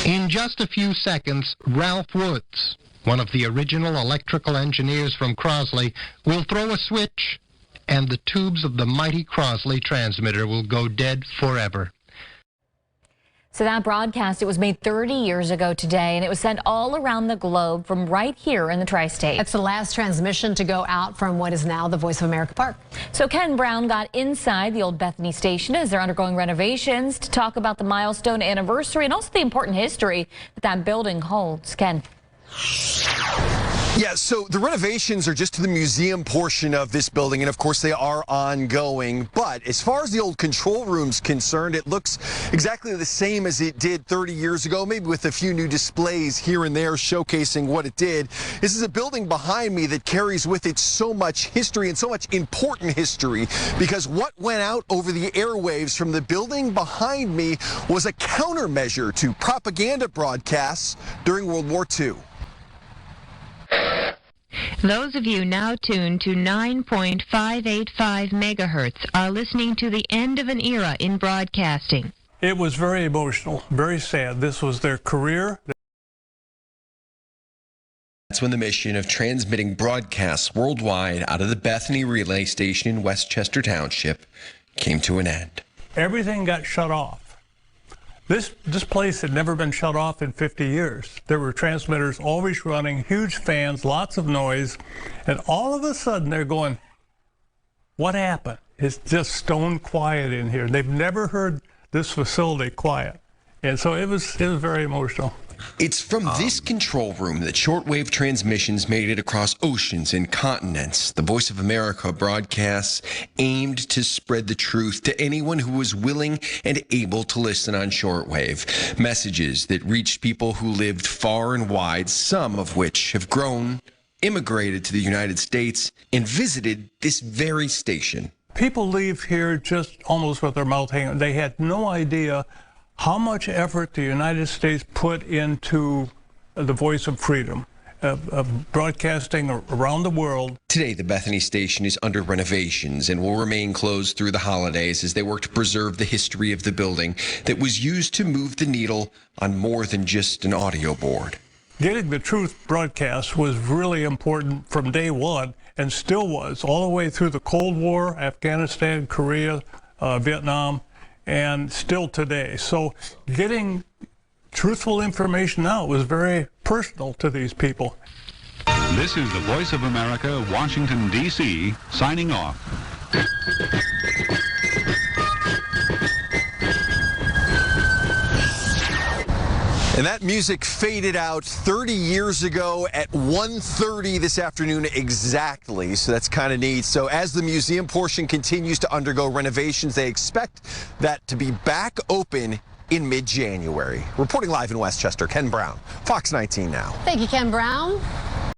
In just a few seconds, Ralph Woods, one of the original electrical engineers from Crosley, will throw a switch, and the tubes of the mighty Crosley transmitter will go dead forever. So that broadcast, it was made 30 years ago today, and it was sent all around the globe from right here in the Tri-State. That's the last transmission to go out from what is now the Voice of America Park. So Ken Brown got inside the old Bethany Station as they're undergoing renovations to talk about the milestone anniversary and also the important history that building holds. Ken. Yeah, so the renovations are just to the museum portion of this building, and of course they are ongoing. But as far as the old control room's concerned, it looks exactly the same as it did 30 years ago, maybe with a few new displays here and there showcasing what it did. This is a building behind me that carries with it so much history and so much important history, because what went out over the airwaves from the building behind me was a countermeasure to propaganda broadcasts during World War II. Those of you now tuned to 9.585 megahertz are listening to the end of an era in broadcasting. It was very emotional, very sad. This was their career. That's when the mission of transmitting broadcasts worldwide out of the Bethany Relay Station in Westchester Township came to an end. Everything got shut off. This place had never been shut off in 50 years. There were transmitters always running, huge fans, lots of noise, and all of a sudden they're going, what happened? It's just stone quiet in here. They've never heard this facility quiet. And so it was very emotional. It's from this control room that shortwave transmissions made it across oceans and continents. The Voice of America broadcasts aimed to spread the truth to anyone who was willing and able to listen on shortwave. Messages that reached people who lived far and wide, some of which have grown, immigrated to the United States, and visited this very station. People leave here just almost with their mouth hanging. They had no idea how much effort the United States put into the voice of freedom, of broadcasting around the world. Today, the Bethany Station is under renovations and will remain closed through the holidays as they work to preserve the history of the building that was used to move the needle on more than just an audio board. Getting the truth broadcast was really important from day one, and still was, all the way through the Cold War, Afghanistan, Korea, Vietnam, and still today. So getting truthful information out was very personal to these people. This is the Voice of America, Washington, D.C., signing off. And that music faded out 30 years ago at 1:30 this afternoon exactly, so that's kind of neat. So as the museum portion continues to undergo renovations, they expect that to be back open in mid-January. Reporting live in Westchester, Ken Brown, Fox 19 Now. Thank you, Ken Brown.